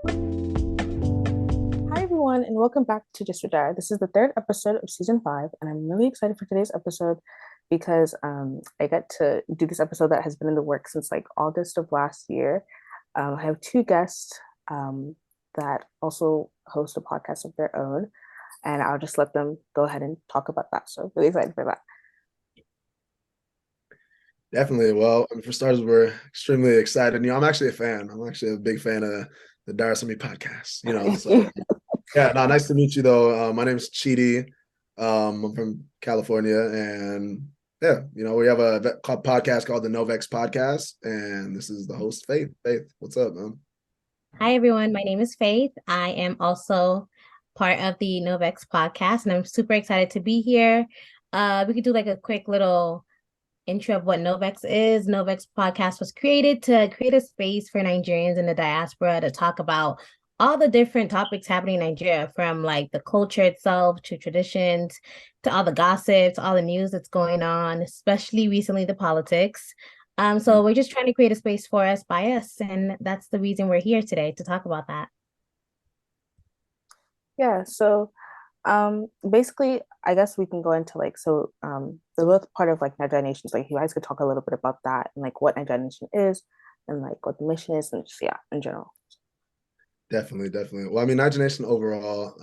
Hi, everyone, and welcome back to Just for Dara. This is the third episode of season 5, and I'm really excited for today's episode because I get to do this episode that has been in the works since like August of last year. I have two guests that also host a podcast of their own, and I'll just let them go ahead and talk about that. So, really excited for that. Definitely. Well, I mean, for starters, we're extremely excited. I'm actually a fan. I'm actually a big fan of the Dara podcast. So yeah, no, nice to meet you though. My name is Chidi. I'm from California, and yeah, we have a podcast called the Novex Podcast, and this is the host, Faith. Faith, what's up, man? Hi, everyone. My name is Faith. I am also part of the Novex podcast, and I'm super excited to be here. We could do like a quick little intro of what Novex is. Novex podcast was created to create a space for Nigerians in the diaspora to talk about all the different topics happening in Nigeria, from like the culture itself to traditions to all the gossips, all the news that's going on, especially recently the politics. So we're just trying to create a space for us by us, and that's the reason we're here today to talk about that. Yeah, so basically, I guess we can go into like the both part of like Naija Nation. Like you guys could talk a little bit about that and like what Naija Nation is and like what the mission is and just yeah, in general. Definitely, definitely. Well, I mean, Naija Nation overall,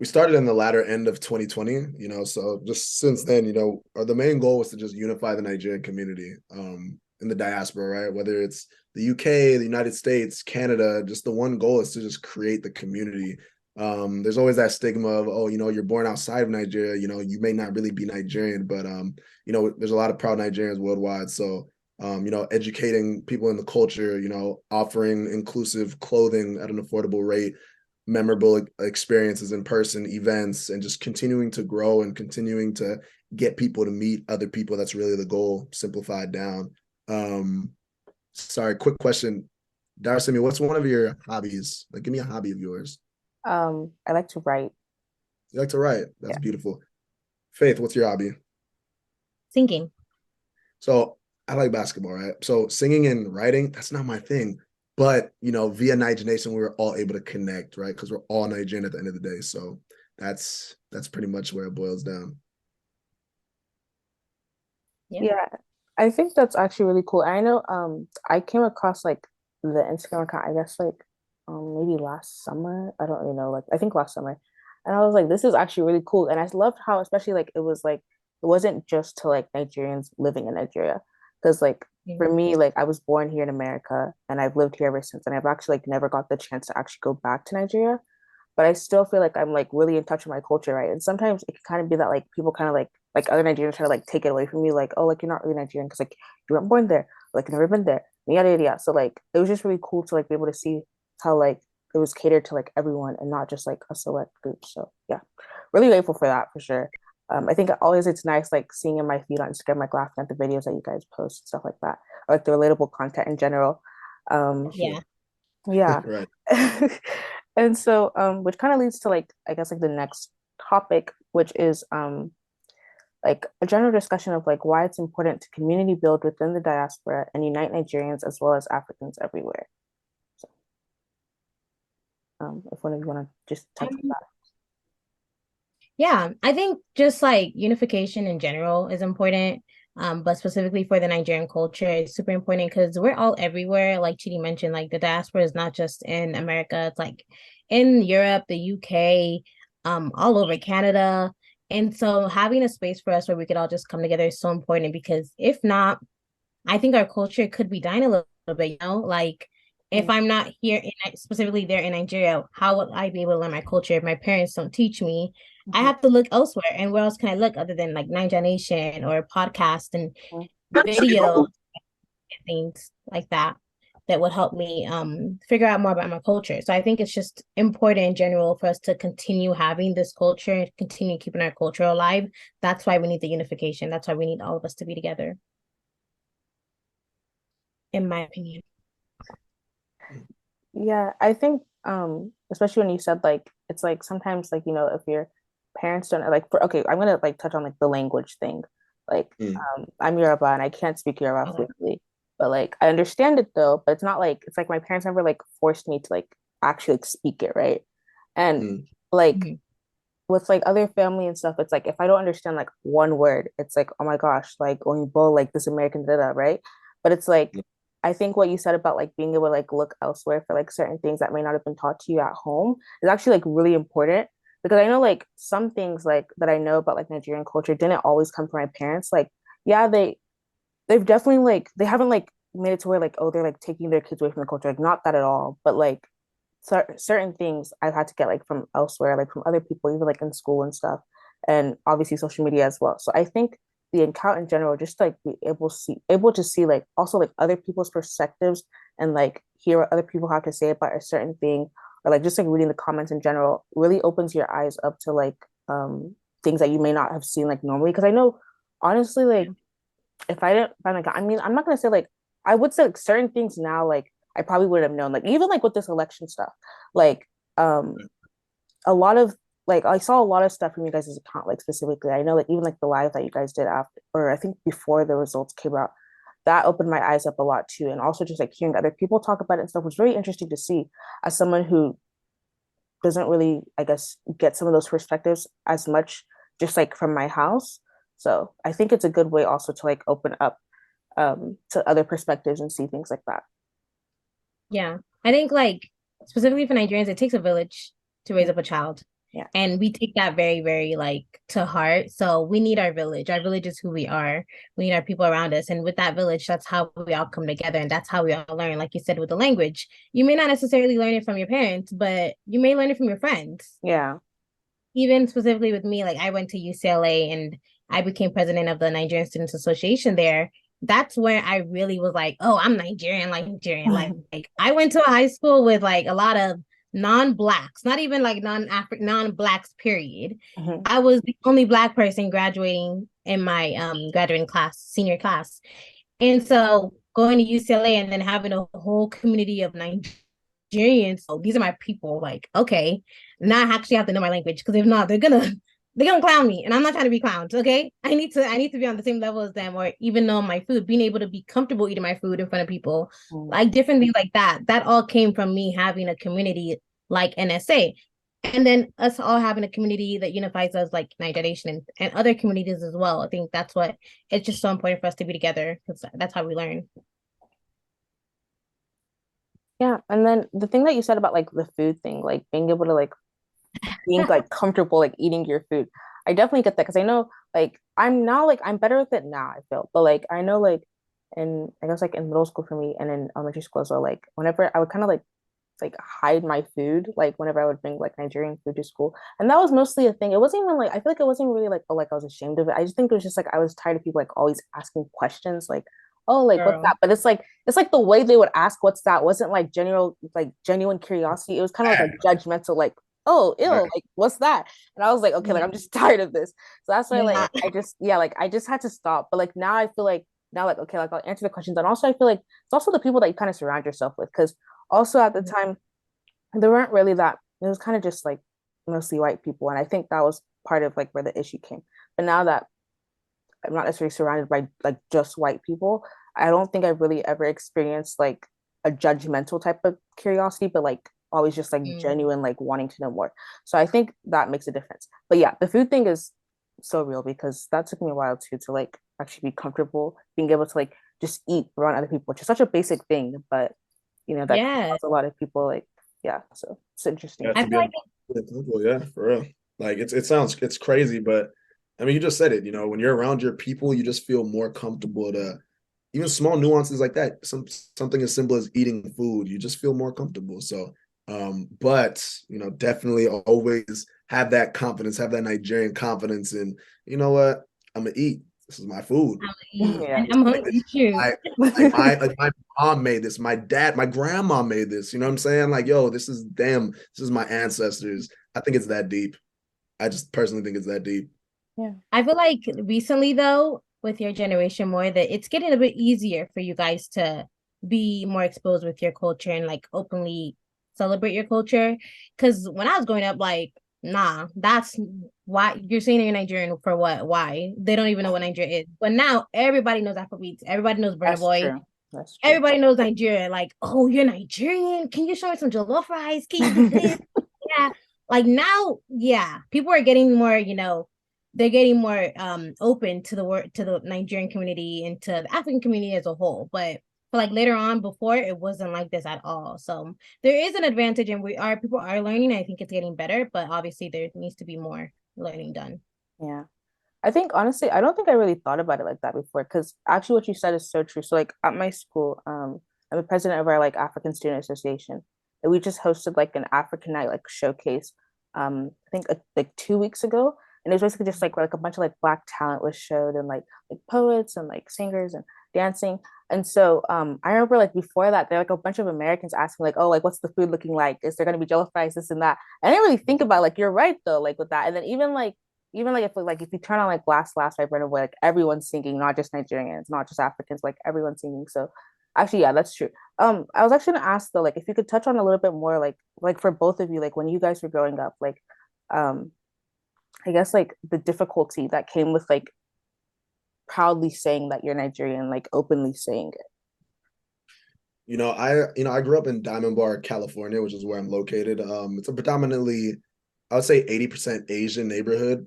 we started in the latter end of 2020, so just since then, the main goal was to just unify the Nigerian community in the diaspora, right? Whether it's the UK, the United States, Canada, just the one goal is to just create the community. There's always that stigma of, oh, you're born outside of Nigeria, you may not really be Nigerian, but, there's a lot of proud Nigerians worldwide. So, educating people in the culture, offering inclusive clothing at an affordable rate, memorable experiences in person, events, and just continuing to grow and continuing to get people to meet other people. That's really the goal, simplified down. Sorry, quick question. Darcy, what's one of your hobbies? Like, give me a hobby of yours. I like to write. You like to write? That's Yeah. beautiful. Faith, what's your hobby? Thinking. So I like basketball, right? So singing and writing, that's not my thing. But via Naija Nation, we were all able to connect, right? Because we're all Nigerian at the end of the day. So that's pretty much where it boils down. Yeah. Yeah, I think that's actually really cool. I know I came across like the Instagram account, I guess like maybe last summer. I don't really know, like I think last summer. And I was like, this is actually really cool. And I loved how especially like it was like it wasn't just to like Nigerians living in Nigeria. Because like for me, like I was born here in America and I've lived here ever since. And I've actually like never got the chance to actually go back to Nigeria. But I still feel like I'm like really in touch with my culture, right? And sometimes it can kind of be that like people kind of like other Nigerians try to like take it away from you, like, oh, like you're not really Nigerian because like you weren't born there, like never been there, yada yada yada. So like it was just really cool to like be able to see how like it was catered to like everyone and not just like a select group. So yeah, really grateful for that for sure. I think always it's nice like seeing in my feed on Instagram, like laughing at the videos that you guys post, stuff like that, or like the relatable content in general. Yeah. Yeah. Right. And so which kind of leads to like I guess like the next topic, which is like a general discussion of like why it's important to community build within the diaspora and unite Nigerians as well as Africans everywhere. So if one of you want to just touch on Um, that. Yeah, I think just like unification in general is important. But specifically for the Nigerian culture, it's super important because we're all everywhere. Like Chidi mentioned, like the diaspora is not just in America, it's like in Europe, the UK, all over Canada. And so having a space for us where we could all just come together is so important because if not, I think our culture could be dying a little bit, Like if I'm not here specifically there in Nigeria, how would I be able to learn my culture if my parents don't teach me? I Mhm. have to look elsewhere. And where else can I look other than like Naija Nation or podcast and videos and things like that that would help me figure out more about my culture. So I think it's just important in general for us to continue having this culture and continue keeping our culture alive. That's why we need the unification. That's why we need all of us to be together, in my opinion. Yeah, I think especially when you said like it's like sometimes like if your parents don't like for okay, I'm gonna like touch on like the language thing. Like Mm. I'm Yoruba and I can't speak Yoruba Okay. fluently. but like I understand it though, but it's like my parents never like forced me to like actually like speak it, right? And Mm. like Mhm. with like other family and stuff, it's like if I don't understand like one word, it's like, oh my gosh, like Oyinbo, like this American data, right? But it's like I think what you said about like being able to like look elsewhere for like certain things that may not have been taught to you at home is actually like really important because I know like some things like that I know about like Nigerian culture didn't always come from my parents. Like, yeah, they've definitely like they haven't like made it to where like oh they're like taking their kids away from the culture, like not that at all, but like certain things I've had to get like from elsewhere, like from other people, even like in school and stuff, and obviously social media as well. So I think the account in general, just like be able to see like also like other people's perspectives and like hear what other people have to say about a certain thing, or like just like reading the comments in general, really opens your eyes up to like things that you may not have seen like normally. Because I know honestly, like if I didn't find like I mean, I'm not gonna say like I would say like certain things now, like I probably would have known. Like even like with this election stuff, like a lot of like I saw a lot of stuff from you guys' account, like specifically. I know like even like the live that you guys did after or I think before the results came out, that opened my eyes up a lot too. And also just like hearing other people talk about it and stuff was very interesting to see as someone who doesn't really, I guess, get some of those perspectives as much just like from my house. So I think it's a good way also to like open up to other perspectives and see things like that. Yeah. I think like specifically for Nigerians, it takes a village to raise up a child. Yeah. And we take that very, very like to heart. So we need our village. Our village is who we are. We need our people around us. And with that village, that's how we all come together. And that's how we all learn. Like you said, with the language, you may not necessarily learn it from your parents, but you may learn it from your friends. Yeah. Even specifically with me, like I went to UCLA and I became president of the Nigerian Students Association there. That's where I really was like, oh, I'm Nigerian, like Nigerian. Like I went to a high school with like a lot of non-blacks, not even like non-blacks, period. Mhm. I was the only black person graduating in my graduating class, senior class. And so going to UCLA and then having a whole community of Nigerians, so these are my people, like, okay, now I actually have to know my language because if not, they're gonna clown me. And I'm not trying to be clowned, okay? I need to be on the same level as them, or even know my food, being able to be comfortable eating my food in front of people, Mhm. like different things like that. That all came from me having a community like NSA. And then us all having a community that unifies us like Naija Nation and other communities as well. I think that's what it's just so important for us to be together because that's how we learn. Yeah. And then the thing that you said about like the food thing, like being able to like being like comfortable like eating your food. I definitely get that because I know like I'm now like I'm better with it now, I feel. But like I know like in I guess like in middle school for me and in elementary school as well, like whenever I would kind of like hide my food, like whenever I would bring like Nigerian food to school. And that was mostly a thing. It wasn't even like I feel like it wasn't really like oh like I was ashamed of it. I just think it was just like I was tired of people like always asking questions like oh like what's Girl. that? But it's like the way they would ask what's that wasn't like genuine curiosity. It was kind of like a judgmental like oh Right. ill like what's that? And I was like okay like I'm just tired of this. So that's why like Yeah. I just yeah like I just had to stop. But like now I feel like now like okay like I'll answer the questions and also I feel like it's also the people that you kind of surround yourself with because also at the time there weren't really that it was kind of just like mostly white people and I think that was part of like where the issue came but now that I'm not necessarily surrounded by like just white people I don't think I've really ever experienced like a judgmental type of curiosity but like always just like Mm. genuine like wanting to know more so I think that makes a difference but yeah the food thing is so real because that took me a while too to like actually be comfortable being able to like just eat around other people which is such a basic thing but you know that can Yeah. cause a lot of people like yeah so it's interesting Yeah, I to feel be like uncomfortable, yeah, for real. Like it sounds it's crazy, but I mean you just said it, when you're around your people, you just feel more comfortable to even small nuances like that. Something as simple as eating food, you just feel more comfortable. So but definitely always have that confidence, have that Nigerian confidence in, you know what, I'm gonna eat. This is my food. I'm eat yeah and I'm Like hungry too. I like my mom made this, my dad, my grandma made this. You know what I'm saying? Like, yo, this is them. This is my ancestors. I think it's that deep. I just personally think it's that deep. yeah I feel like recently though, with your generation more, that it's getting a bit easier for you guys to be more exposed with your culture and like openly celebrate your culture. Because when I was growing up, like, nah, that's why you're saying you're Nigerian for what? Why? They don't even know what Nigeria is. But now everybody knows Afrobeats, everybody knows Burna that's Boy, true That's true. Everybody knows Nigeria. Like, oh, you're Nigerian. Can you show me some jollof rice? Can you do this? Yeah. Like now, yeah, people are getting more, they're getting more open to the work to the Nigerian community and to the African community as a whole. But for like later on, before it wasn't like this at all. So there is an advantage, and people are learning. I think it's getting better, but obviously there needs to be more learning done. Yeah. I think honestly, I don't think I really thought about it like that before because actually what you said is so true. So like at my school, I'm the president of our like African Student Association. And we just hosted like an African night like showcase I think like 2 weeks ago. And it was basically just like a bunch of like black talent was showed and like poets and like singers and dancing. And so I remember like before that there were like a bunch of Americans asking like, oh, like what's the food looking like? Is there gonna be jollof rice, this and that? I didn't really think about like you're right though, like with that. And then even like if you turn on like last Vibrant of like everyone's singing, not just Nigerians, not just Africans, like everyone's singing. So actually, yeah, that's true. I was actually gonna ask though, like if you could touch on a little bit more, like for both of you, like when you guys were growing up, like um, I guess like the difficulty that came with like proudly saying that you're Nigerian, like openly saying it. I grew up in Diamond Bar, California, which is where I'm located. It's a predominantly, I would say 80% Asian neighborhood,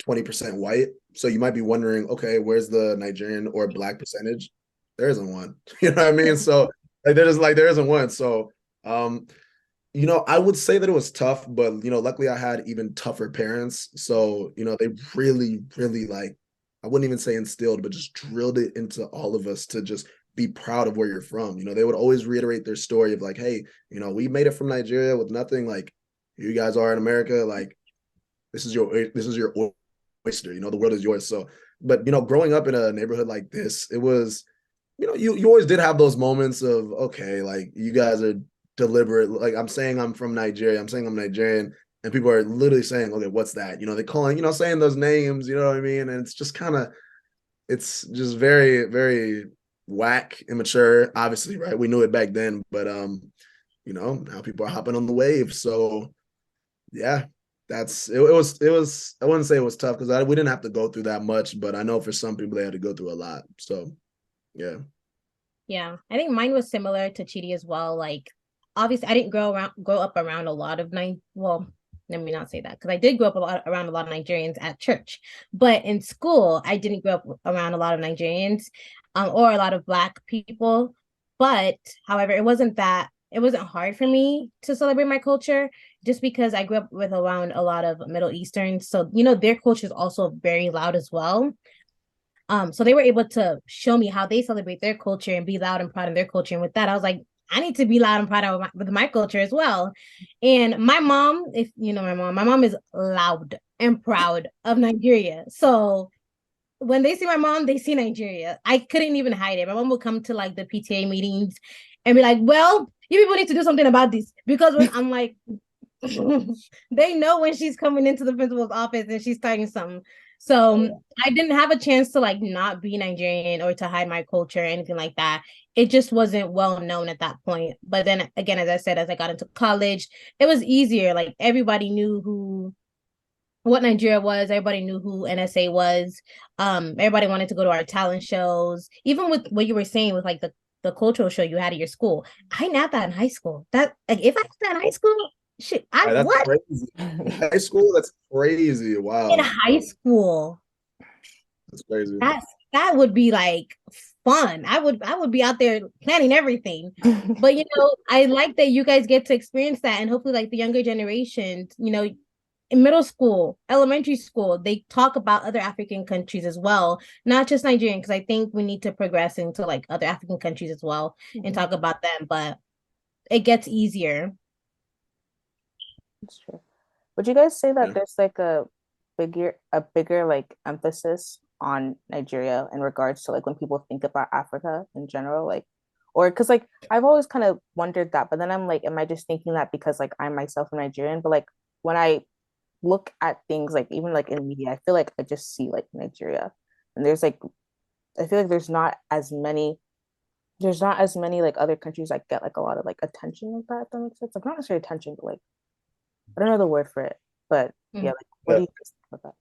20% white. So you might be wondering, okay, where's the Nigerian or black percentage? There isn't one. You know what I mean? So there isn't one. So I would say that it was tough, but luckily I had even tougher parents. So, they really, really like, I wouldn't even say instilled, but just drilled it into all of us to just be proud of where you're from. They would always reiterate their story of like, hey, we made it from Nigeria with nothing. Like, you guys are in America. Like, this is your oyster. The world is yours. So, but growing up in a neighborhood like this, it was, you always did have those moments of, okay, like you guys are deliberate. Like I'm saying I'm from Nigeria. I'm saying I'm Nigerian. And people are literally saying, okay, what's that? They're calling, saying those names, you know what I mean? And it's just it's just very, very whack, immature, obviously, right? We knew it back then, but now people are hopping on the wave. So yeah, it was I wouldn't say it was tough because we didn't have to go through that much, but I know for some people they had to go through a lot. So yeah. Yeah, I think mine was similar to Chidi as well. Like, obviously, I didn't grow up around a lot of well, let me not say that because I did grow up around a lot of Nigerians at church, but in school, I didn't grow up around a lot of Nigerians, or a lot of Black people. But however, it wasn't hard for me to celebrate my culture just because I grew up with around a lot of Middle Easterns. So, their culture is also very loud as well. So they were able to show me how they celebrate their culture and be loud and proud of their culture. And with that, I was like, I need to be loud and proud of my culture as well. And my mom, if you know my mom is loud and proud of Nigeria. So when they see my mom, they see Nigeria. I couldn't even hide it. My mom would come to like the PTA meetings and be like, well, you people need to do something about this. Because when I'm like, they know when she's coming into the principal's office and she's starting something. So I didn't have a chance to like not be Nigerian or to hide my culture or anything like that. It just wasn't well known at that point. But then again, as I said, as I got into college, it was easier. Like everybody knew what Nigeria was. Everybody knew who NSA was. Everybody wanted to go to our talent shows. Even with what you were saying with like the cultural show you had at your school. I didn't have that in high school. That like if I had that in high school, shit, That's what? crazy. In high school, that's crazy. In Wow. high school, That's crazy. that would be like fun. I would be out there planning everything. But I like that you guys get to experience that, and hopefully like the younger generations, in middle school, elementary school, they talk about other African countries as well, not just Nigerian, because I think we need to progress into like other African countries as well and talk about them, but it gets easier. That's true. Would you guys say that Yeah. there's like a bigger like emphasis on Nigeria in regards to like when people think about Africa in general, like or because like I've always kind of wondered that, but then I'm like, am I just thinking that because like I myself am Nigerian? But like when I look at things like even like in media, I feel like I just see like Nigeria, and there's like I feel like there's not as many like other countries that get like a lot of like attention like that. If that makes sense. Like not necessarily attention, but like I don't know the word for it, but yeah, Mm. like what Yeah. do you guys think about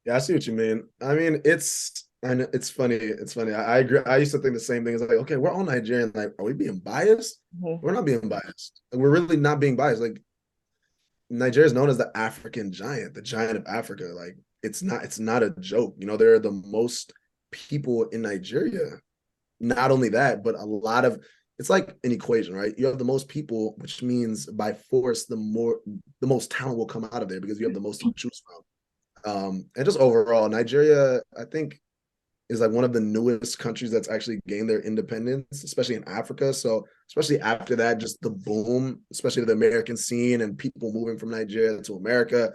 Yeah, I see what you mean. I mean, it's And it's funny. It's funny. I agree. I used to think the same thing. It's like, okay, we're all Nigerian. Like, are we being biased? Mhm. We're not being biased. Like, we're really not being biased. Like, Nigeria is known as the African giant, the giant of Africa. Like, it's not a joke. You know, there are the most people in Nigeria. Not only that, but a lot of it's like an equation, right? You have the most people, which means by force, the most talent will come out of there because you have the most to choose from. And just overall, Nigeria, I think, is like one of the newest countries that's actually gained their independence, especially in Africa. So, especially after that, just the boom, especially the American scene and people moving from Nigeria to America,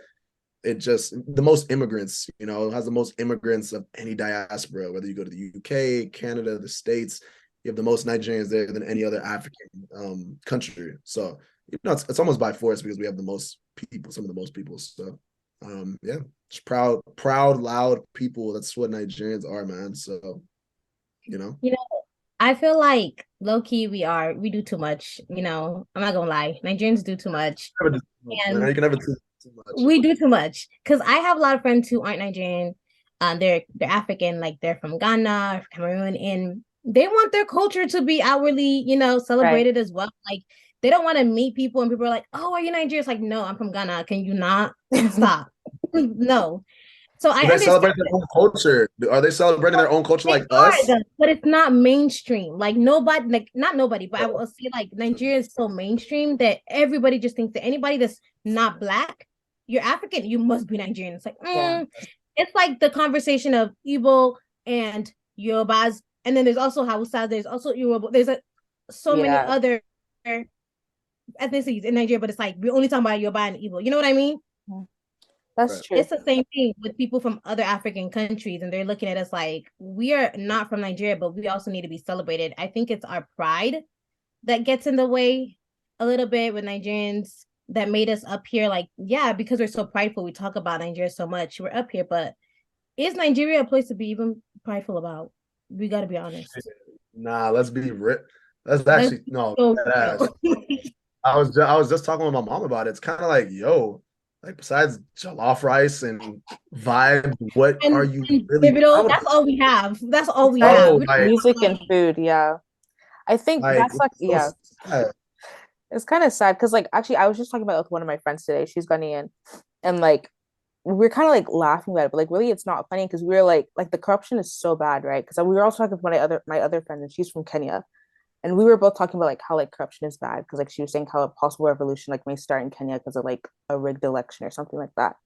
it just the most immigrants, has the most immigrants of any diaspora, whether you go to the UK, Canada, the States, you have the most Nigerians there than any other African country. So, it's almost by force because we have the most people, some of the most people. So, yeah, just proud, loud people. That's what Nigerians are, man. So, you know, You know, I feel like low key we do too much. I'm not gonna lie. Nigerians do too much. man, And you can never too much. we do too much. Because I have a lot of friends who aren't Nigerian. They're African, like they're from Ghana, Cameroon, and they want their culture to be outwardly, Right. celebrated as well. Like they don't want to meet people and people are like, "Oh, are you Nigerian?" It's like, "No, I'm from Ghana. Can you not stop?" No. So I Do they understand celebrate their own culture? Are they celebrating their own culture they like are us? though, but it's not mainstream. Like nobody, like not nobody, but I will say like Nigeria is so mainstream that everybody just thinks that anybody that's not black, you're African, you must be Nigerian. It's like, Yeah. it's like the conversation of Igbo and Yorubas, and then there's also Hausa, there's also Yoruba, there's so many Yeah. other ethnicities in Nigeria, but it's like we're only talking about Yoruba and Igbo. You know what I mean? Mhm. That's Right. true. It's the same thing with people from other African countries, and they're looking at us like we are not from Nigeria, but we also need to be celebrated. I think it's our pride that gets in the way a little bit with Nigerians that made us up here. Like, yeah, because we're so prideful, we talk about Nigeria so much. We're up here, but is Nigeria a place to be even prideful about? We got to be honest. Nah, let's be real. Let's Let's actually be no. so That real. I was just talking with my mom about it. It's kind of like, yo, like besides jollof rice and vibe, what are you and really Davido, proud that's of? all we have. That's all we have. Bro, We don't like, have Music like and food. Yeah. I think that's like, it's so yeah, sad. it's kind of sad because, like, actually, I was just talking about it with one of my friends today. She's Ghanaian, and like, we're kind of like laughing about it, but like, really, it's not funny because we're like, the corruption is so bad, right? Because we were also talking with my other friend, and she's from Kenya, and we were both talking about like how like corruption is bad because like she was saying how a possible revolution like may start in Kenya because of like a rigged election or something like that.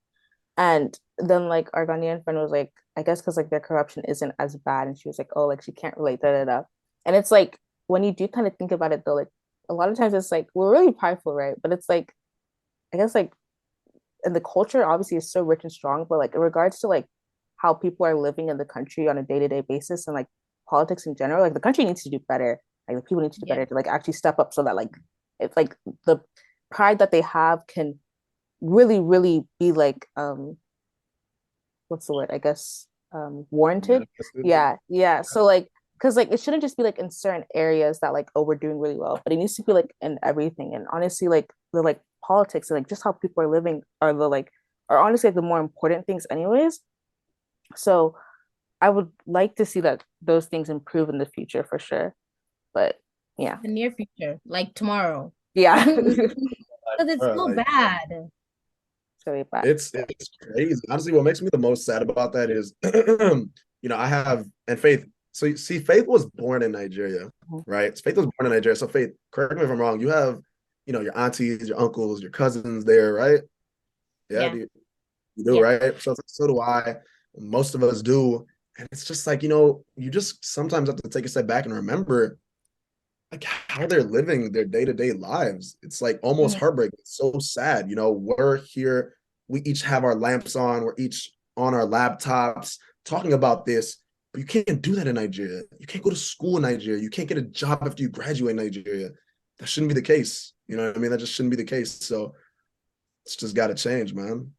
And then like our Ghanaian friend was like, I guess because like their corruption isn't as bad, and she was like, oh, like she can't relate, da da da. And it's like when you do kind of think about it though, like a lot of times it's like we're really prideful, right? But it's like I guess like and the culture obviously is so rich and strong, but like in regards to like how people are living in the country on a day-to-day basis and like politics in general, like the country needs to do better. Like the people need to do yeah. better to like actually step up so that like it's like the pride that they have can really, really be like what's the word? I guess warranted. Manifested. Yeah. So like because like it shouldn't just be like in certain areas that like oh we're doing really well, but it needs to be like in everything. And honestly, like the like politics and like just how people are living are the like are honestly like the more important things anyways. So I would like to see that those things improve in the future for sure. But yeah. The near future, like tomorrow. Yeah. Because it's Bro, so like bad. It's really bad. it's crazy. Honestly, what makes me the most sad about that is, I have and Faith. So you see, Faith was born in Nigeria, Mhm. right? Faith was born in Nigeria. So Faith, correct me if I'm wrong. You have, your aunties, your uncles, your cousins there, right? Yeah, Yeah. you do, Yeah. right? So do I. Most of us do. And it's just like, you just sometimes have to take a step back and remember like how they're living their day-to-day lives. It's like almost Mhm. heartbreaking. It's so sad. We're here, we each have our lamps on, we're each on our laptops talking about this, but you can't do that in Nigeria. You can't go to school in Nigeria. You can't get a job after you graduate in Nigeria. That shouldn't be the case. You know what I mean? That just shouldn't be the case. So it's just got to change, man.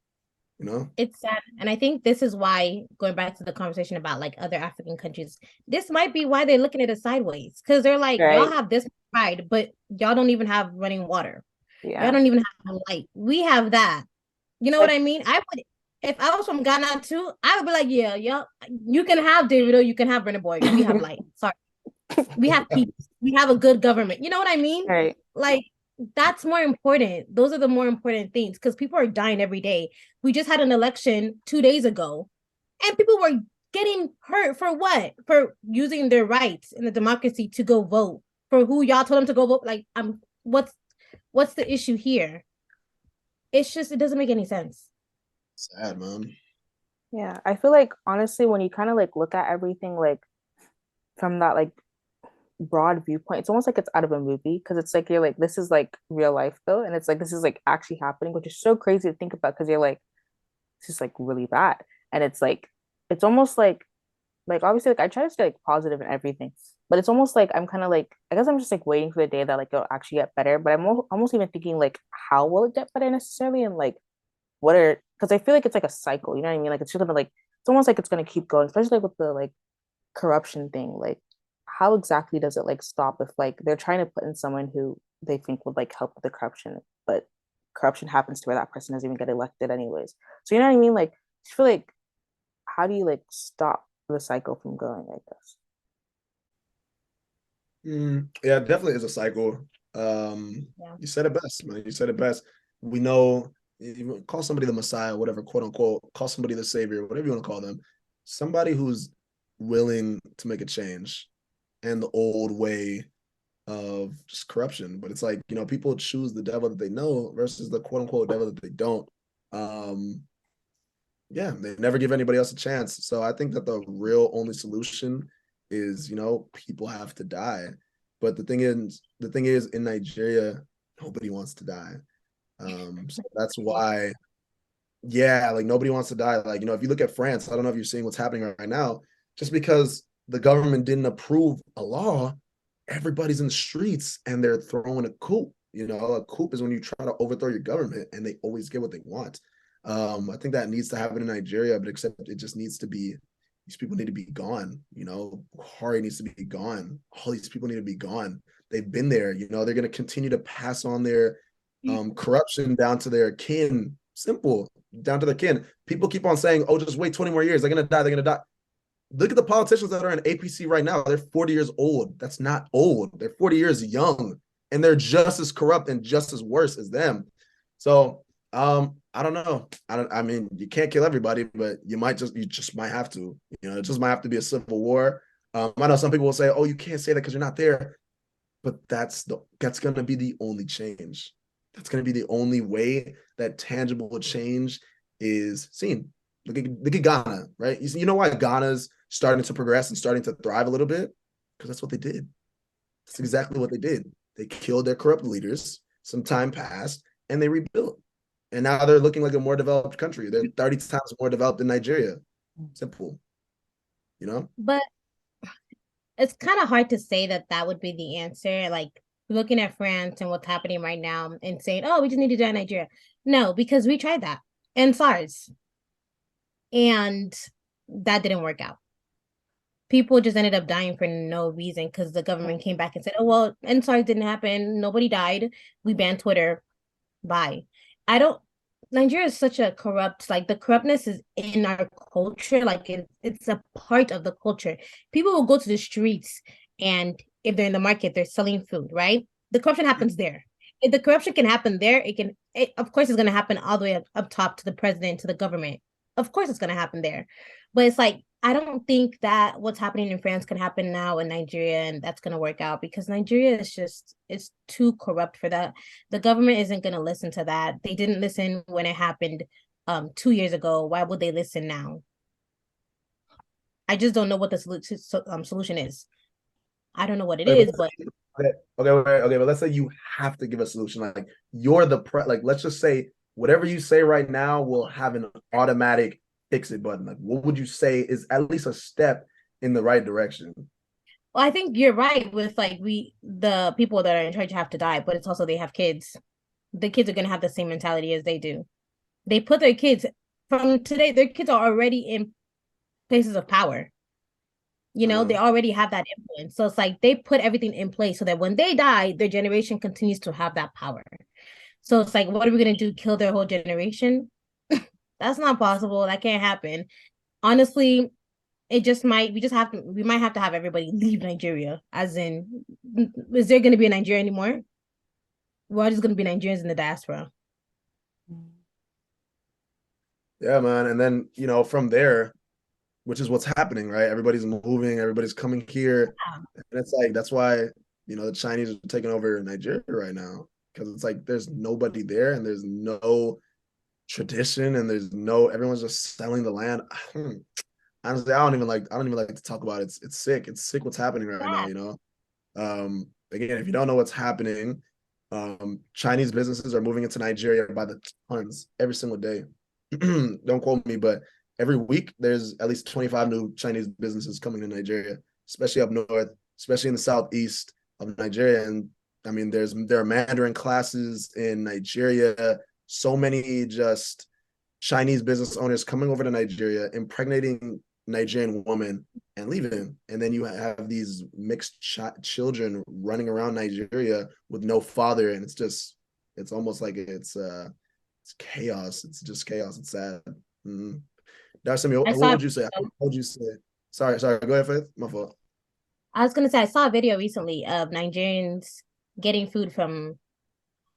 You know? It's sad. And I think this is why, going back to the conversation about like other African countries, this might be why they're looking at us sideways. Because they're like, y'all Right. have this pride, but y'all don't even have running water. Y'all Yeah. don't even have light. We have that. You know what Like I mean? I would. if I was from Ghana too, I would be like, yeah, you can have Davido, you can have Burna Boy. We have light. Sorry. We have peace. We have a good government. You know what I mean? Right. Like, that's more important. Those are the more important things because people are dying every day. We just had an election 2 days ago, and people were getting hurt for what? For using their rights in the democracy to go vote for who y'all told them to go vote. Like, what's the issue here? It's just it doesn't make any sense. Sad, man. Yeah, I feel like honestly, when you kind of like look at everything like from that like broad viewpoint, it's almost like it's out of a movie because it's like you're like this is like real life though, and it's like this is like actually happening, which is so crazy to think about because you're like this is like really bad, and it's like it's almost like obviously like I try to stay like positive and everything, but it's almost like I'm kind of like I guess I'm just like waiting for the day that like it'll actually get better, but almost even thinking like how will it get better necessarily, and like what are because I feel like it's like a cycle, you know what I mean? Like it's just gonna like it's almost like it's gonna keep going, especially like with the like corruption thing. Like how exactly does it like stop if like they're trying to put in someone who they think would like help with the corruption, but corruption happens to where that person doesn't even get elected anyways. So you know what I mean? Like I feel like how do you like stop the cycle from going, I guess? Yeah, it definitely is a cycle. Yeah. You said it best, man. You said it best. We know you call somebody the Messiah, whatever, quote unquote, call somebody the savior, whatever you want to call them. Somebody who's willing to make a change and the old way of just corruption. But it's like, people choose the devil that they know versus the quote unquote devil that they don't. Um, yeah, they never give anybody else a chance. So I think that the real only solution is, people have to die. But the thing is in Nigeria, nobody wants to die. So that's why, yeah, like nobody wants to die. Like, if you look at France, I don't know if you're seeing what's happening right now, just because the government didn't approve a law, everybody's in the streets and they're throwing a coup. A coup is when you try to overthrow your government and they always get what they want. I think that needs to happen in Nigeria, but except it just needs to be these people need to be gone. Buhari needs to be gone. All these people need to be gone. They've been there. They're going to continue to pass on their corruption down to their kin. Simple, down to their kin. People keep on saying, "Oh, just wait 20 more years. They're going to die. They're going to die." Look at the politicians that are in APC right now. They're 40 years old. That's not old. They're 40 years young, and they're just as corrupt and just as worse as them. So, I don't know. I mean, you can't kill everybody, but you just might have to. It just might have to be a civil war. I know some people will say, "Oh, you can't say that because you're not there," but that's going to be the only change. That's going to be the only way that tangible change is seen. Look at Ghana, right? You know why Ghana's starting to progress and starting to thrive a little bit? Because that's what they did. That's exactly what they did. They killed their corrupt leaders. Some time passed, and they rebuilt. And now they're looking like a more developed country. They're 30 times more developed than Nigeria. Simple, you know? But it's kind of hard to say that that would be the answer. Like looking at France and what's happening right now and saying, oh, we just need to join Nigeria. No, because we tried that and SARS, and that didn't work out. People just ended up dying for no reason because the government came back and said, oh, well, and SARS didn't happen. Nobody died. We banned Twitter. Bye. I don't, Nigeria is such a corrupt, like the corruptness is in our culture. Like it's a part of the culture. People will go to the streets and if they're in the market, they're selling food, right? The corruption happens there. If the corruption can happen there, of course, it's going to happen all the way up top to the president, to the government. Of course, it's going to happen there. But it's like, I don't think that what's happening in France can happen now in Nigeria and that's going to work out because Nigeria is just, it's too corrupt for that. The government isn't going to listen to that. They didn't listen when it happened 2 years ago. Why would they listen now? I just don't know what the solution is. I don't know what it Okay, is, but but let's say you have to give a solution. Like you're like let's just say whatever you say right now will have an automatic fix it button. Like what would you say is at least a step in the right direction? well, I think you're right with like the people that are in charge have to die, but it's also they have kids. The kids are gonna have the same mentality as they do. They put their kids from today, their kids are already in places of power. They Uh, already have that influence. So it's like they put everything in place so that when they die, their generation continues to have that power. So it's like, what are we gonna do? Kill their whole generation? That's not possible. That can't happen. Honestly, we might have to have everybody leave Nigeria. As in, is there going to be a Nigeria anymore? We're all just going to be Nigerians in the diaspora. Yeah, man. And then, from there, which is what's happening, right? Everybody's moving, everybody's coming here. And it's like, that's why, the Chinese are taking over Nigeria right now. Because it's like there's nobody there and there's no tradition and everyone's just selling the land. Honestly, I don't even like to talk about it. It's sick. It's sick what's happening right now, Again, if you don't know what's happening, Chinese businesses are moving into Nigeria by the tons every single day. Don't quote me, but every week there's at least 25 new Chinese businesses coming to Nigeria, especially up north, especially in the southeast of Nigeria. And I mean, there are Mandarin classes in Nigeria. So many just Chinese business owners coming over to Nigeria, impregnating Nigerian women and leaving. And then you have these mixed children running around Nigeria with no father. And it's almost like it's chaos. It's just chaos. It's sad. Mm-hmm. What would you say? What would you say? Sorry. Go ahead, Faith. My fault. I was gonna say I saw a video recently of Nigerians getting food from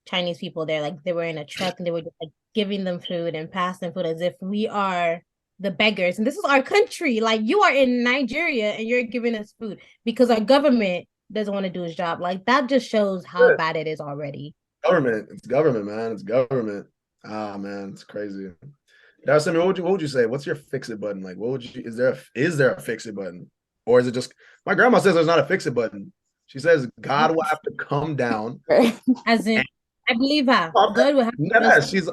Chinese people there. Like they were in a truck and they were just like giving them food and passing food as if we are the beggars. And this is our country. Like you are in Nigeria and you're giving us food because our government doesn't want to do its job. Like that just shows how bad it is already. It's government, man. It's government. Ah, man, it's crazy. That's what would you say? What's your fix it button? Like, is there a fix it button? Or is it just, my grandma says there's not a fix it button. She says God will have to come down. As in, I believe her. God will have to. She's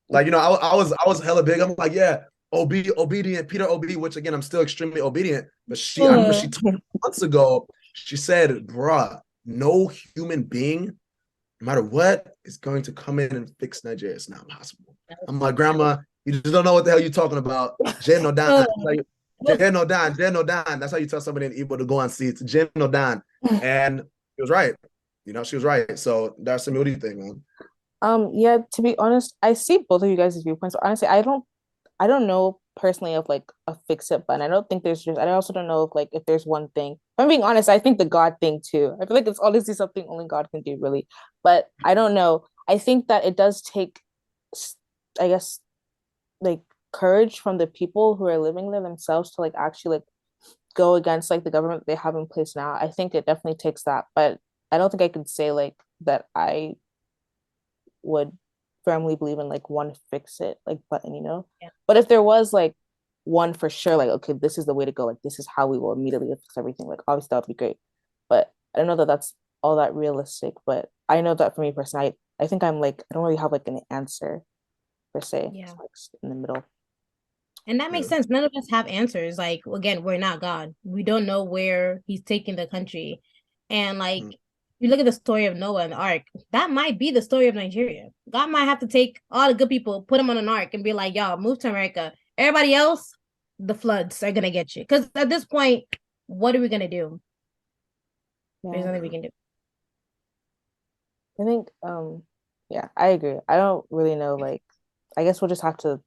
like, I was hella big. I'm like, yeah, obedient, Peter Ob, which again, I'm still extremely obedient. But I remember she told me months ago, she said, bruh, no human being, no matter what, is going to come in and fix Nigeria. It's not possible. I'm like, grandma, you just don't know what the hell you're talking about. Jen no dan. Jen no dan. That's how you tell somebody in Igbo to go on seats. Jen no dan. And she was right. She was right. So that's what do you think, man? Yeah, to be honest, I see both of you guys' viewpoints. But honestly, I don't know personally of like a fix it button. I don't think I also don't know if there's one thing. If I'm being honest, I think the God thing too. I feel like it's honestly something only God can do, really. But I don't know. I think that it does take, I guess, like courage from the people who are living there themselves to actually go against the government they have in place now. I think it definitely takes that, but I don't think I could say that I would firmly believe in one fix it button, Yeah. But if there was one for sure, okay, this is the way to go, this is how we will immediately fix everything, obviously that would be great. But I don't know that that's all that realistic. But I know that for me personally, I think I'm I don't really have an answer per se. Yeah. In the middle. And that makes sense. None of us have answers. Again, we're not God. We don't know where he's taking the country. And you look at the story of Noah and the ark, that might be the story of Nigeria. God might have to take all the good people, put them on an ark and be like, y'all, move to America. Everybody else, the floods are going to get you. Because at this point, what are we going to do? Yeah. There's nothing we can do. I think, yeah, I agree. I don't really know, I guess we'll just have to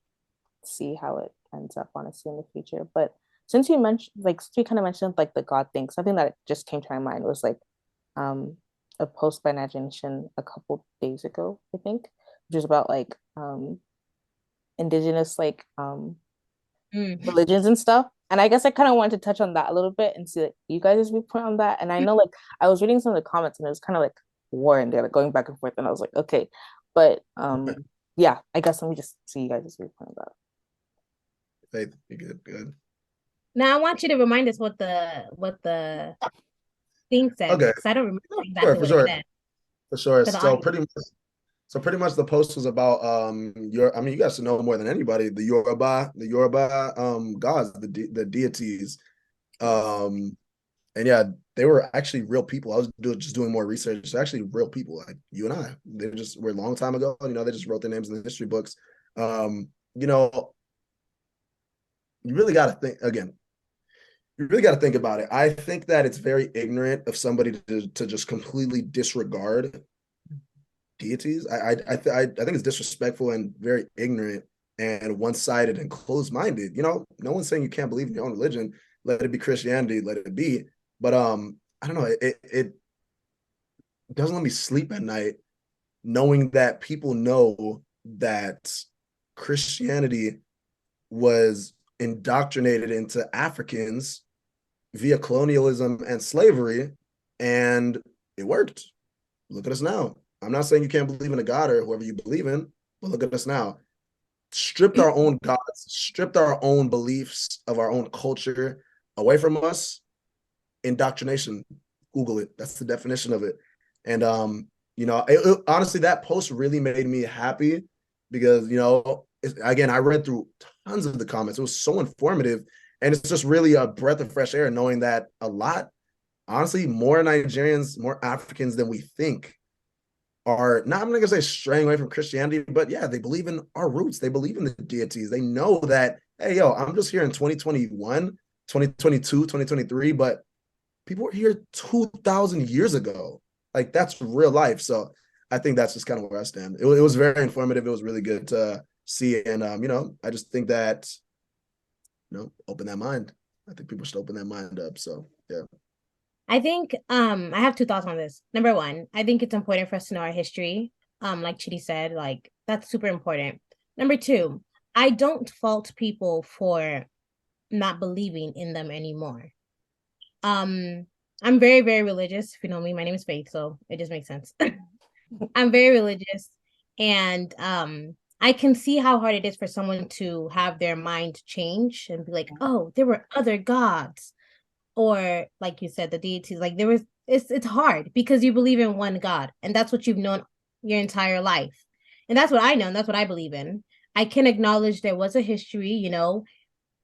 see how it ends up, honestly, in the future. But since you mentioned, since we kind of mentioned, the God thing, something that just came to my mind was, a post by Naija Nation a couple days ago, I think, which is about, indigenous, religions and stuff. And I guess I kind of wanted to touch on that a little bit and see you guys' viewpoint on that. And I know I was reading some of the comments and it was kind of war in there, going back and forth. And I was like, okay. But yeah, I guess let me just see you guys' viewpoint on that. Faith, you good. Now I want you to remind us what the thing said. Okay. Because I don't remember exactly what it said. For sure. So pretty much the post was about you guys should know more than anybody, the Yoruba gods, the deities. And yeah, they were actually real people. I was just doing more research. They're actually real people, like you and I. They were a long time ago. They just wrote their names in the history books. You really got to think again. You really got to think about it. I think that it's very ignorant of somebody to just completely disregard deities. I think it's disrespectful and very ignorant. and one-sided and closed-minded. You know, no one's saying you can't believe in your own religion. Let it be Christianity, let it be. But I don't know, it doesn't let me sleep at night knowing that people know that Christianity was indoctrinated into Africans via colonialism and slavery, and it worked. Look at us now. I'm not saying you can't believe in a God or whoever you believe in, but look at us now. Stripped our own gods, stripped our own beliefs of our own culture away from us. Indoctrination. Google it. That's the definition of it. And honestly, that post really made me happy because again, I read through tons of the comments. It was so informative, and it's just really a breath of fresh air knowing that a lot, honestly, more Nigerians, more Africans than we think are not, I'm not gonna say straying away from Christianity, but yeah, they believe in our roots. They believe in the deities. They know that, hey, yo, I'm just here in 2021, 2022, 2023, but people were here 2,000 years ago. Like, that's real life. So I think that's just kind of where I stand. It was very informative. It was really good to see. And, I just think that, open that mind. I think people should open that mind up. So, yeah. I think I have two thoughts on this. Number one, I think it's important for us to know our history. Like Chidi said, like that's super important. Number two, I don't fault people for not believing in them anymore. I'm very, very religious. If you know me, my name is Faith, so it just makes sense. I'm very religious, and I can see how hard it is for someone to have their mind change and be like, oh, there were other gods, or like you said, the deities. Like there was, it's hard because you believe in one God, and that's what you've known your entire life, and that's what I know, and that's what I believe in. I can acknowledge there was a history,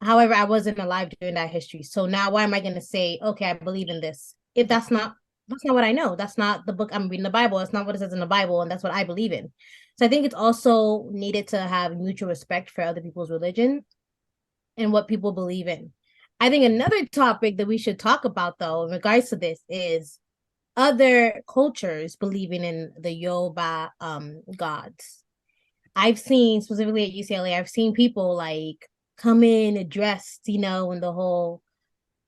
however, I wasn't alive during that history. So now why am I going to say, okay, I believe in this? If that's not what I know. That's not the book I'm reading the Bible. It's not what it says in the Bible, and that's what I believe in. So I think it's also needed to have mutual respect for other people's religion and what people believe in. I think another topic that we should talk about though in regards to this is other cultures believing in the Yoruba gods. I've seen specifically at UCLA, I've seen people like come in dressed, in the whole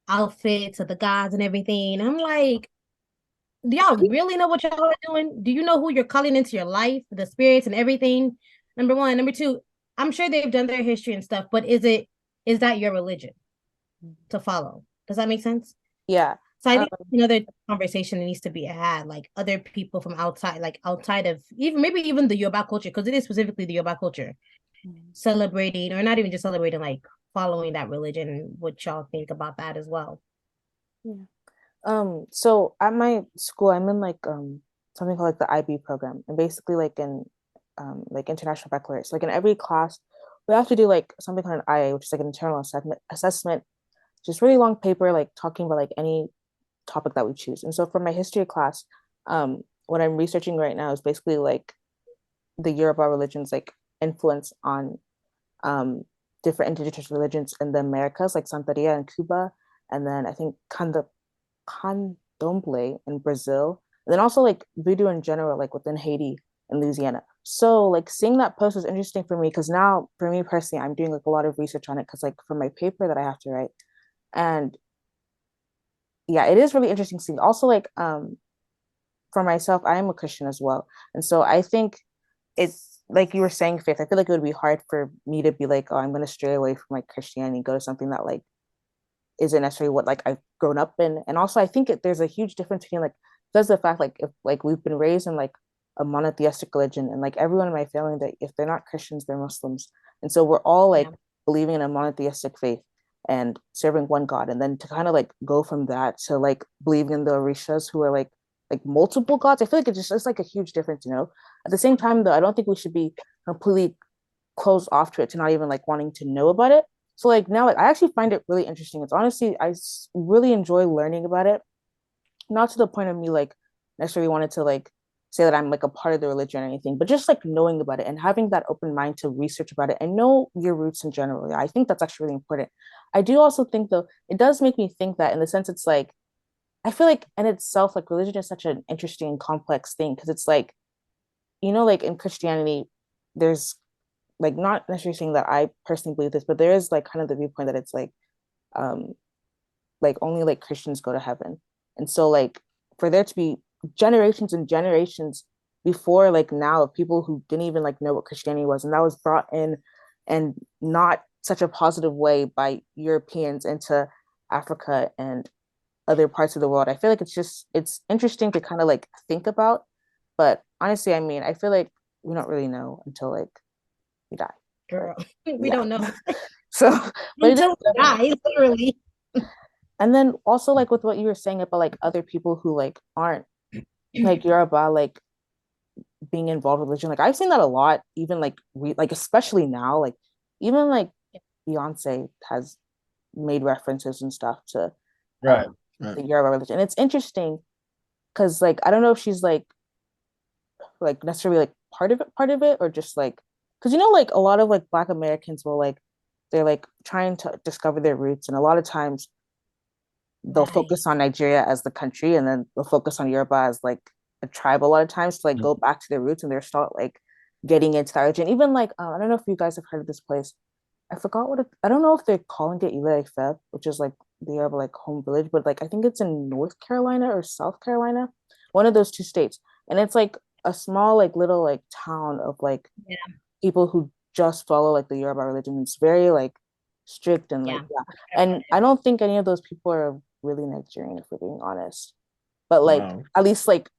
outfits of the gods and everything. I'm like, do y'all really know what y'all are doing? Do you know who you're calling into your life, the spirits and everything? Number one. Number two, I'm sure they've done their history and stuff, but is that your religion to follow? Does that make sense? Yeah. So I think another conversation that needs to be had, like other people from outside, like outside of even the Yoruba culture, because it is specifically the Yoruba culture, celebrating or not even just celebrating, like following that religion, and what y'all think about that as well. Yeah. So at my school, I'm in like something called like the IB program, and basically like in like international baccalaureate. Like in every class, we have to do like something called an IA, which is like an internal assessment, just really long paper, like talking about like any topic that we choose. And so for my history class, what I'm researching right now is basically like the Yoruba religions like influence on different indigenous religions in the Americas, like Santeria in Cuba, and then I think Candomblé in Brazil, and then also like voodoo in general, like within Haiti and Louisiana. So like seeing that post was interesting for me because now for me personally, I'm doing like a lot of research on it because like for my paper that I have to write. And yeah, it is really interesting seeing. Also, like for myself, I am a Christian as well. And so I think it's like you were saying, Faith, I feel like it would be hard for me to be like, oh, I'm gonna stray away from like Christianity and go to something that like isn't necessarily what like I've grown up in. And also I think there's a huge difference between like does the fact like if like we've been raised in like a monotheistic religion and like everyone in my family that if they're not Christians, they're Muslims. And so we're all like believing in a monotheistic faith and serving one God. And then to kind of like go from that to like believing in the Orishas who are like multiple gods. I feel like it's like a huge difference, you know. At the same time though, I don't think we should be completely closed off to it to not even like wanting to know about it. So like now like I actually find it really interesting. It's honestly really enjoy learning about it. Not to the point of me like necessarily wanted to like say that I'm like a part of the religion or anything, but just like knowing about it and having that open mind to research about it and know your roots in general. Yeah, I think that's actually really important. I do also think though, it does make me think that in the sense it's like I feel like in itself, like religion is such an interesting and complex thing because it's like, you know, like in Christianity, there's like not necessarily saying that I personally believe this, but there is like kind of the viewpoint that it's um like only like Christians go to heaven. And so like for there to be generations and generations before like now of people who didn't even like know what Christianity was, and that was brought in and not such a positive way by Europeans into Africa and other parts of the world. I feel like it's interesting to kind of like think about. But honestly, I mean, I feel like we don't really know until like we die. Girl, we Yeah. don't know So, but it is until we die, literally. and then also like with what you were saying about like other people who like aren't like Yoruba, like being involved with religion. Like I've seen that a lot, even like like especially now, like even like Beyonce has made references and stuff to Right. Right. the Yoruba religion. And it's interesting because like I don't know if she's like necessarily like part of it, or just like because you know like a lot of like Black Americans will like they're like trying to discover their roots, and a lot of times they'll Right. focus on Nigeria as the country, and then they'll focus on Yoruba as like a tribe a lot of times to like go back to their roots, and they're start like getting into that region. Even like I don't know if you guys have heard of this place. I forgot I don't know if they're calling it Ile Ife, which is like the Yoruba like home village, but like I think it's in North Carolina or South Carolina, one of those two states. And it's like a small like little like town of like Yeah. people who just follow like the Yoruba religion. It's very like strict and like Yeah. yeah. And I don't think any of those people are really Nigerian, if we're being honest. But like Wow. at least like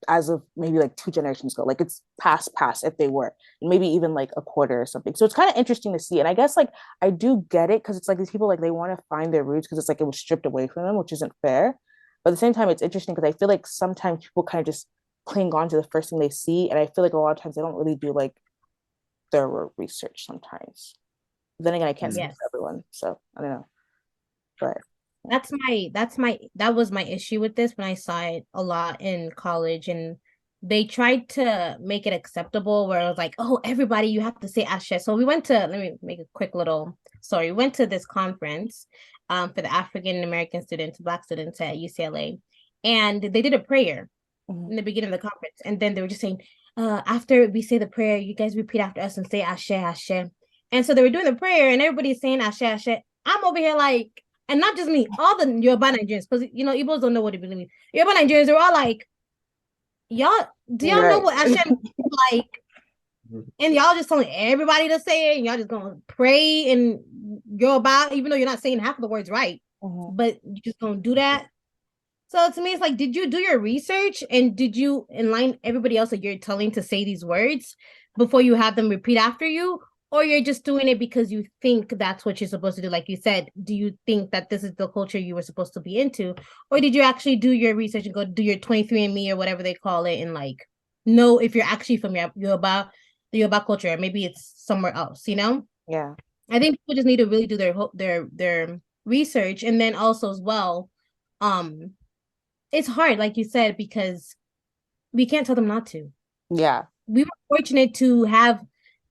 as of maybe like 2 generations ago, like it's past if they were, and maybe even like a quarter or something. So it's kind of interesting to see. And I guess like I do get it because it's like these people like they want to find their roots because it's like it was stripped away from them, which isn't fair. But at the same time, it's interesting because I feel like sometimes people kind of just cling on to the first thing they see, and I feel like a lot of times they don't really do like thorough research sometimes. But then again, I can't speak Yes. for everyone, so I don't know. But That was my issue with this when I saw it a lot in college, and they tried to make it acceptable where it was like, oh, everybody, you have to say Ashe. So we went to, let me make a quick little story. We went to this conference for the African American students, Black students at UCLA, and they did a prayer mhm. in the beginning of the conference. And then they were just saying, after we say the prayer, you guys repeat after us and say Ashe, Ashe. And so they were doing the prayer and everybody's saying Ashe, Ashe. I'm over here like, and not just me, all the Yoruba Nigerians, because you know, Igbos don't know what it really means. Yoruba Nigerians, they're all like, y'all, do y'all know Right. what Ashe means? Like, and y'all just telling everybody to say it, and y'all just gonna pray and Yoruba, even though you're not saying half of the words right, Mhm. but you just gonna do that. So to me, it's like, did you do your research and did you enlighten everybody else that you're telling to say these words before you have them repeat after you? Or you're just doing it because you think that's what you're supposed to do? Like you said, do you think that this is the culture you were supposed to be into? Or did you actually do your research and go do your 23andMe or whatever they call it and like know if you're actually from Yoruba, the Yoruba culture, or maybe it's somewhere else, you know? Yeah. I think people just need to really do their research, and then also as well, um it's hard, like you said, because we can't tell them not to. Yeah. We were fortunate to have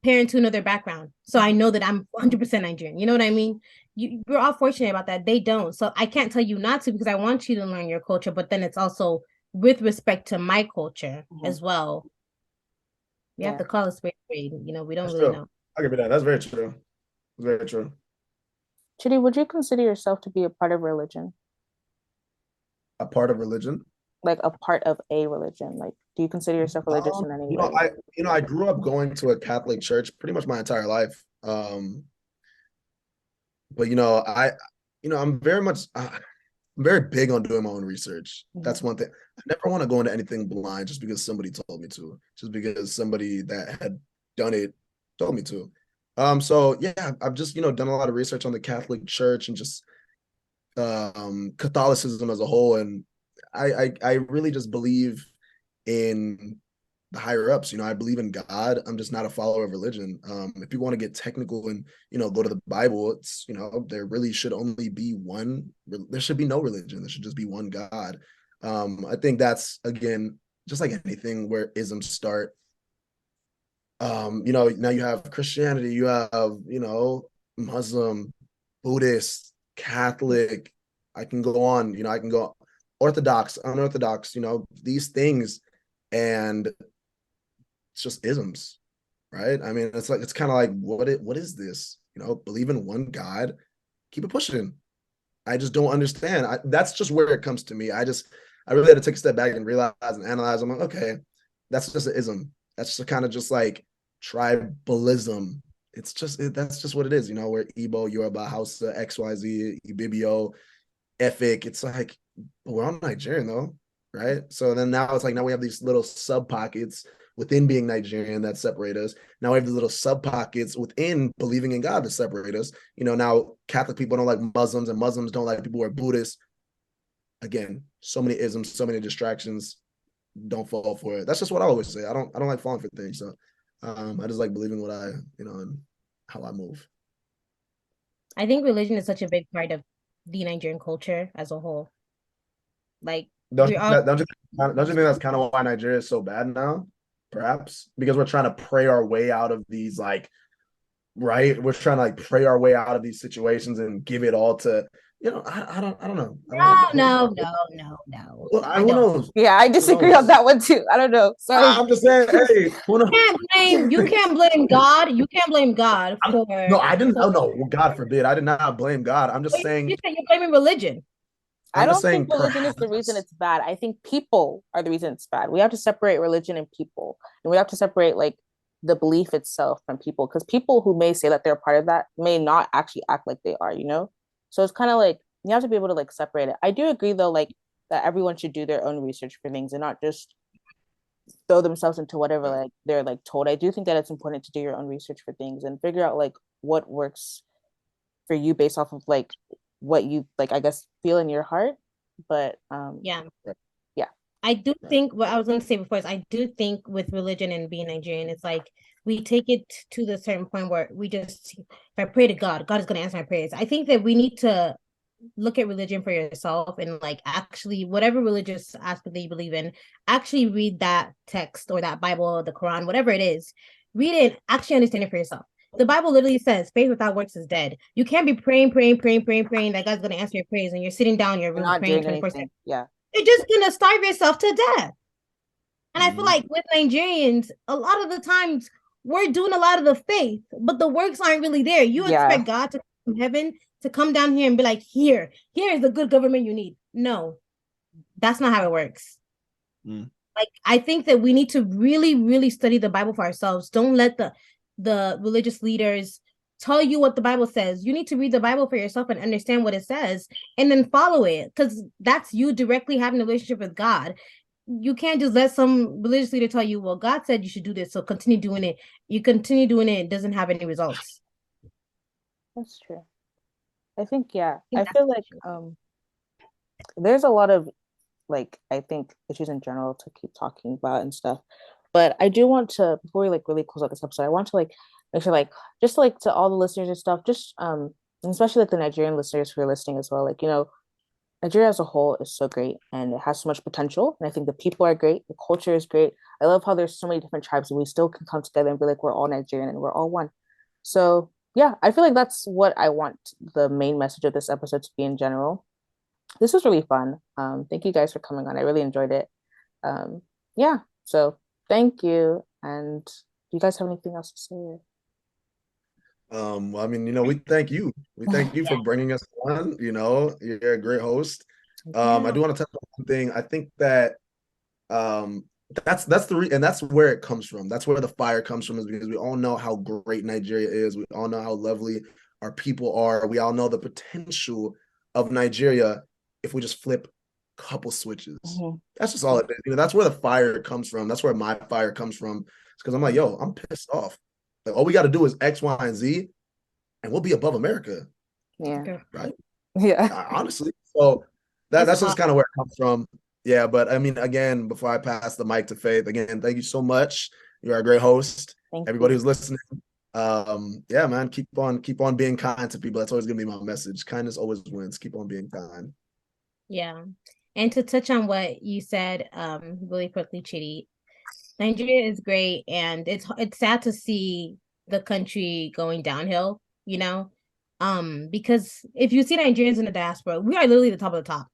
parents who know their background. So I know that I'm 100% Nigerian. You know what I mean? We're all fortunate about that. They don't. So I can't tell you not to because I want you to learn your culture, but then it's also with respect to my culture Mhm. as well. We have Yeah. to call it spade spade. You know, we don't That's really true. know. I'll give you that. That's very true. Very true. Chidi, would you consider yourself to be a part of religion? A part of religion. Like a part of a religion? Like, do you consider yourself religious in any You know, way? I grew up going to a Catholic church pretty much my entire life. But I'm very much I'm very big on doing my own research. Mhm. That's one thing. I never want to go into anything blind just because somebody told me to, just because somebody that had done it told me to. So yeah, I've just, done a lot of research on the Catholic Church and just Catholicism as a whole. And I really just believe in the higher ups. I believe in God. I'm just not a follower of religion. If you want to get technical and go to the Bible, it's there really should only be one. There should be no religion. There should just be one God. I think that's again just like anything where isms start. Now you have Christianity, you have Muslim, Buddhist, Catholic. I can go on. I can go Orthodox, unorthodox. These things, and it's just isms. right? I mean, it's kind of like what is this? Believe in one God, keep it pushing. I just don't understand. That's just where it comes to me. I really had to take a step back and realize and analyze. I'm like, okay, that's just an ism. That's just kind of just like tribalism. That's just what it is. We're Igbo, Yoruba, Hausa, XYZ, Ibibio, Efik. It's like, but we're all Nigerian though, right? So then now it's like now we have these little sub pockets within being Nigerian that separate us. Now we have these little sub pockets within believing in God that separate us. Now Catholic people don't like Muslims, and Muslims don't like people who are Buddhists. Again, so many isms, so many distractions. Don't fall for it. That's just what I always say. I don't like falling for things. So I just like believing what and how I move. I think religion is such a big part of the Nigerian culture as a whole. Like Don't we're you, all don't you think that's kind of why Nigeria is so bad now? Perhaps because we're trying to pray our way out of these, like, right? We're trying to like pray our way out of these situations and give it all to, I don't know. I don't know. no. Well, I who don't. knows? Yeah, I Who disagree on knows? that one too. I don't know. Sorry. I'm just saying, hey, who knows? You can't blame God. You can't blame God No, I didn't. for Oh no, well, God forbid. I did not blame God. I'm just you saying. said you're blaming religion. I I'm just don't think saying. religion is the reason Perhaps. it's bad. I think people are the reason it's bad. We have to separate religion and people. And we have to separate like the belief itself from people, because people who may say that they're part of that may not actually act like they are. So it's kind of like you have to be able to like separate it. I do agree though, like that everyone should do their own research for things and not just throw themselves into whatever like they're like told. I do think that it's important to do your own research for things and figure out like what works for you based off of like what you like, I guess, feel in your heart. But Yeah. yeah. I do think what I was going to say before is I do think with religion and being Nigerian, it's like we take it to the certain point where we just, if I pray to God, God is going to answer my prayers. I think that we need to look at religion for yourself and like actually whatever religious aspect that you believe in, actually read that text or that Bible, the Quran, whatever it is, read it and actually understand it for yourself. The Bible literally says faith without works is dead. You can't be praying that God's going to answer your prayers and you're sitting down in your You're room not praying doing 24/7. anything. Yeah. You're just going to starve yourself to death. And I feel Mhm. like with Nigerians, a lot of the times we're doing a lot of the faith, but the works aren't really there. You Yeah. expect God to come from heaven to come down here and be like, here is the good government you need. No, that's not how it works. Mm. Like, I think that we need to really, really study the Bible for ourselves. Don't let the religious leaders tell you what the Bible says. You need to read the Bible for yourself and understand what it says and then follow it, because that's you directly having a relationship with God. You can't just let some religious leader tell you, well, God said you should do this, so continue doing it. You continue doing it, it doesn't have any results. That's true. I think, yeah. I I think that's feel the like issue. there's a lot of like I think issues in general to keep talking about and stuff. But I do want to, before we like really close out this episode, I want to like make sure like just like to all the listeners and stuff, just and especially like the Nigerian listeners who are listening as well, like Nigeria as a whole is so great and it has so much potential. And I think the people are great, the culture is great. I love how there's so many different tribes and we still can come together and be like we're all Nigerian and we're all one. So yeah, I feel like that's what I want the main message of this episode to be in general. This was really fun. Thank you guys for coming on. I really enjoyed it. Yeah, so thank you. And do you guys have anything else to say? Well, I mean, we thank you. We thank you for bringing us on. You're a great host. I Yeah. do want to touch on one thing. I think that um, and that's where it comes from. That's where the fire comes from, is because we all know how great Nigeria is. We all know how lovely our people are. We all know the potential of Nigeria if we just flip a couple switches. Mhm. That's just all it is. That's where the fire comes from. That's where my fire comes from. It's because I'm like, yo, I'm pissed off. Like, all we got to do is X, Y, and Z, and we'll be above America, Yeah. Okay. right? Yeah. Honestly. So It's that's hot. just kind of where it comes from. Yeah, but I mean, again, before I pass the mic to Faith, again, thank you so much. You're a great host. Thank Everybody you. who's listening, yeah, man, keep on being kind to people. That's always gonna be my message. Kindness always wins. Keep on being kind. Yeah. And to touch on what you said, really quickly, Chidi, Nigeria is great, and it's sad to see the country going downhill, because if you see Nigerians in the diaspora, we are literally the top of the top.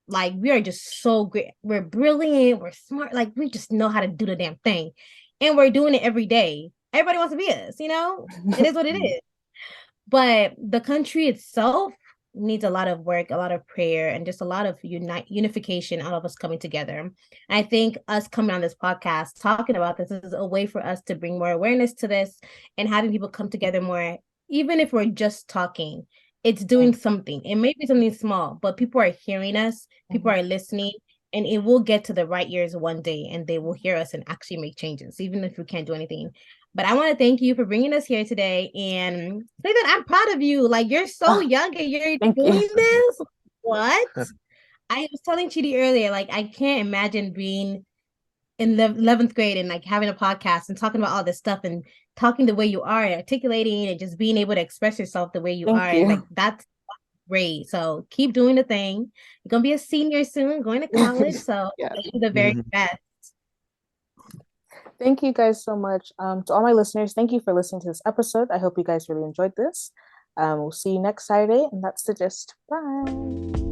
Like, we are just so great. We're brilliant, we're smart, like we just know how to do the damn thing. And we're doing it every day. everybody wants to be us, you know? It is what it is. But the country itself needs a lot of work, a lot of prayer, and just a lot of unification out of us coming together. And I think us coming on this podcast, talking about this is a way for us to bring more awareness to this and having people come together more, even if we're just talking. It's doing something. It may be something small, but people are hearing us, people are listening, and it will get to the right ears one day and they will hear us and actually make changes, even if we can't do anything. But I want to thank you for bringing us here today and say that I'm proud of you. Like, you're so young and you're Thank doing you. this. What? I was telling Chidi earlier, like, I can't imagine being in 11th grade and like having a podcast and talking about all this stuff and talking the way you are, articulating and just being able to express yourself the way you Thank are. you. Like, that's great. So keep doing the thing. You're gonna be a senior soon, going to college. So Yeah. wish you the very best. Thank you guys so much. To all my listeners, thank you for listening to this episode. I hope you guys really enjoyed this. We'll see you next Saturday, and that's the gist. Bye.